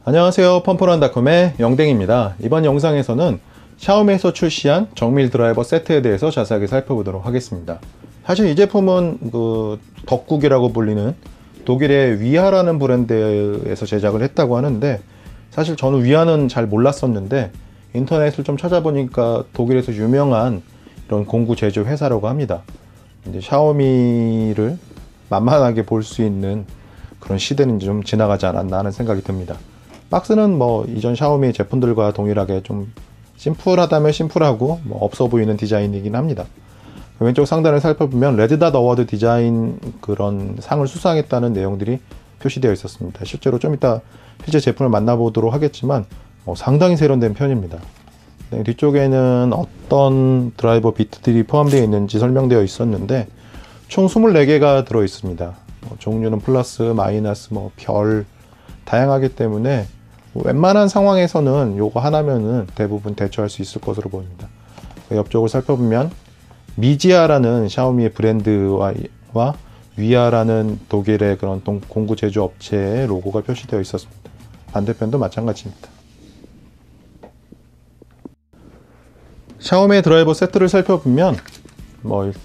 안녕하세요, 펌프런닷컴의 영댕입니다. 이번 영상에서는 샤오미에서 출시한 정밀 드라이버 세트에 대해서 자세하게 살펴보도록 하겠습니다. 사실 이 제품은 덕국이라고 불리는 독일의 위하라는 브랜드에서 제작을 했다고 하는데, 사실 저는 위하는 잘 몰랐었는데 인터넷을 좀 찾아보니까 독일에서 유명한 이런 공구 제조 회사라고 합니다. 이제 샤오미를 만만하게 볼 수 있는 그런 시대는 좀 지나가지 않았나 하는 생각이 듭니다. 박스는 이전 샤오미 제품들과 동일하게 좀 심플하다면 심플하고 없어 보이는 디자인이긴 합니다. 왼쪽 상단을 살펴보면 레드닷 어워드 디자인 그런 상을 수상했다는 내용들이 표시되어 있었습니다. 실제로 좀 이따 실제 제품을 만나보도록 하겠지만 상당히 세련된 편입니다. 네, 뒤쪽에는 어떤 드라이버 비트들이 포함되어 있는지 설명되어 있었는데 총 24개가 들어 있습니다. 종류는 플러스, 마이너스, 별 다양하기 때문에 웬만한 상황에서는 요거 하나면은 대부분 대처할 수 있을 것으로 보입니다. 옆쪽을 살펴보면 미지아라는 샤오미의 브랜드와 위아라는 독일의 그런 공구 제조 업체의 로고가 표시되어 있었습니다. 반대편도 마찬가지입니다. 샤오미 드라이버 세트를 살펴보면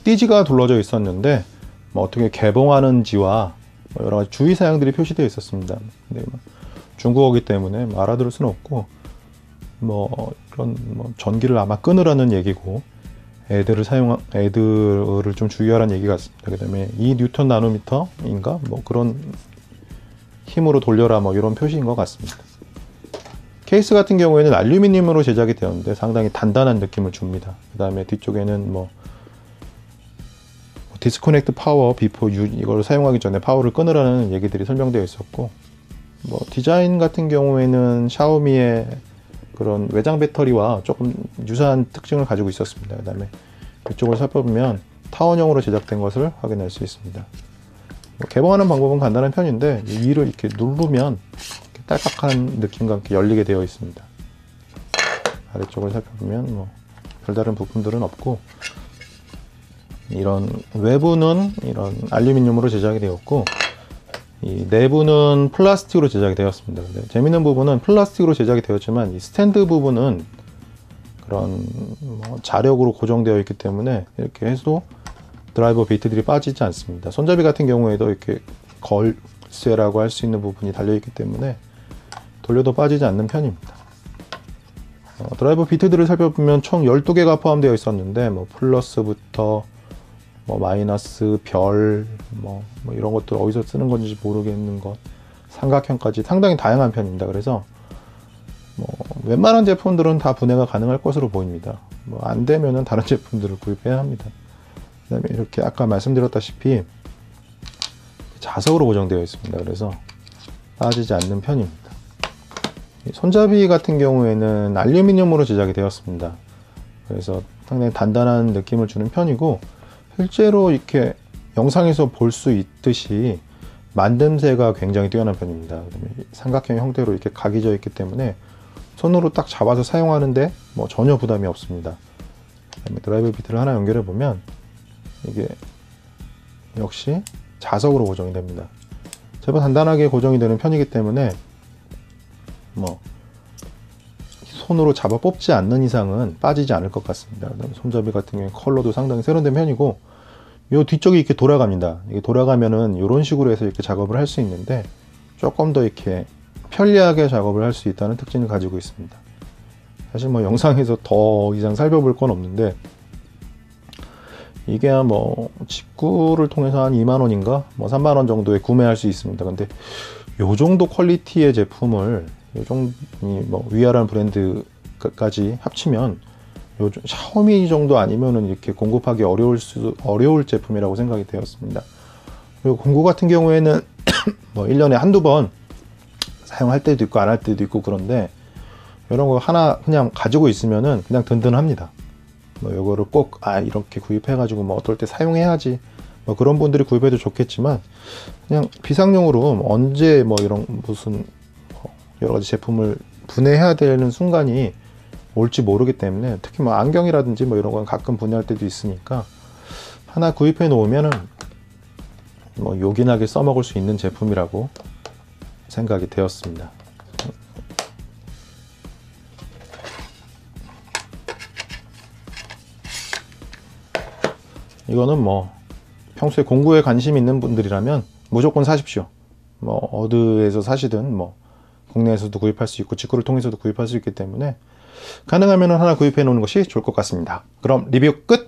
띠지가 둘러져 있었는데 어떻게 개봉하는지와 여러 가지 주의사항들이 표시되어 있었습니다. 네, 중국어기 때문에 알아들을 수는 없고 이런 전기를 아마 끊으라는 얘기고 애들을 좀 주의하라는 얘기 같습니다. 그 다음에 2뉴턴 나노미터인가 그런 힘으로 돌려라 이런 표시인 것 같습니다. 케이스 같은 경우에는 알루미늄으로 제작이 되었는데 상당히 단단한 느낌을 줍니다. 그 다음에 뒤쪽에는 디스커넥트 파워 비포 이걸 사용하기 전에 파워를 끊으라는 얘기들이 설명되어 있었고, 디자인 같은 경우에는 샤오미의 그런 외장 배터리와 조금 유사한 특징을 가지고 있었습니다. 그 다음에 이쪽을 살펴보면 타원형으로 제작된 것을 확인할 수 있습니다. 개봉하는 방법은 간단한 편인데 위를 이렇게 누르면 이렇게 딸깍한 느낌과 함께 열리게 되어 있습니다. 아래쪽을 살펴보면 별다른 부품들은 없고, 이런 외부는 이런 알루미늄으로 제작이 되었고 이 내부는 플라스틱으로 제작이 되었습니다. 근데 재밌는 부분은 플라스틱으로 제작이 되었지만 이 스탠드 부분은 그런 자력으로 고정되어 있기 때문에 이렇게 해도 드라이버 비트들이 빠지지 않습니다. 손잡이 같은 경우에도 이렇게 걸쇠라고 할 수 있는 부분이 달려 있기 때문에 돌려도 빠지지 않는 편입니다. 드라이버 비트들을 살펴보면 총 12개가 포함되어 있었는데 플러스부터 마이너스, 별, 이런 것들 어디서 쓰는 건지 모르겠는 것, 삼각형까지 상당히 다양한 편입니다. 그래서 웬만한 제품들은 다 분해가 가능할 것으로 보입니다. 안 되면은 다른 제품들을 구입해야 합니다. 그 다음에 이렇게 아까 말씀드렸다시피 자석으로 고정되어 있습니다. 그래서 빠지지 않는 편입니다. 손잡이 같은 경우에는 알루미늄으로 제작이 되었습니다. 그래서 상당히 단단한 느낌을 주는 편이고, 실제로 이렇게 영상에서 볼 수 있듯이 만듦새가 굉장히 뛰어난 편입니다. 삼각형 형태로 이렇게 각이 져 있기 때문에 손으로 딱 잡아서 사용하는데 전혀 부담이 없습니다. 드라이버 비트를 하나 연결해 보면 이게 역시 자석으로 고정이 됩니다. 제법 단단하게 고정이 되는 편이기 때문에 손으로 잡아 뽑지 않는 이상은 빠지지 않을 것 같습니다. 손잡이 같은 경우에 컬러도 상당히 세련된 편이고, 이 뒤쪽이 이렇게 돌아갑니다. 이게 돌아가면은 이런 식으로 해서 이렇게 작업을 할 수 있는데 조금 더 이렇게 편리하게 작업을 할 수 있다는 특징을 가지고 있습니다. 사실 영상에서 더 이상 살펴볼 건 없는데 이게 직구를 통해서 한 2만원인가 3만원 정도에 구매할 수 있습니다. 근데 요 정도 퀄리티의 제품을 위아라는 브랜드까지 합치면 요즘 샤오미 정도 아니면은 이렇게 공급하기 어려울 제품이라고 생각이 되었습니다. 그리고 공구 같은 경우에는 1년에 한두 번 사용할 때도 있고 안 할 때도 있고 그런데 이런 거 하나 그냥 가지고 있으면은 그냥 든든합니다. 요거를 꼭 이렇게 구입해 가지고 어떨 때 사용해야지 그런 분들이 구입해도 좋겠지만, 그냥 비상용으로 언제 이런 무슨 여러 가지 제품을 분해해야 되는 순간이 올지 모르기 때문에, 특히 안경이라든지 이런 건 가끔 분해할 때도 있으니까 하나 구입해 놓으면은 요긴하게 써먹을 수 있는 제품이라고 생각이 되었습니다. 이거는 뭐 평소에 공구에 관심 있는 분들이라면 무조건 사십시오. 뭐 어디에서 사시든 뭐 국내에서도 구입할 수 있고 직구를 통해서도 구입할 수 있기 때문에 가능하면 하나 구입해 놓는 것이 좋을 것 같습니다. 그럼 리뷰 끝!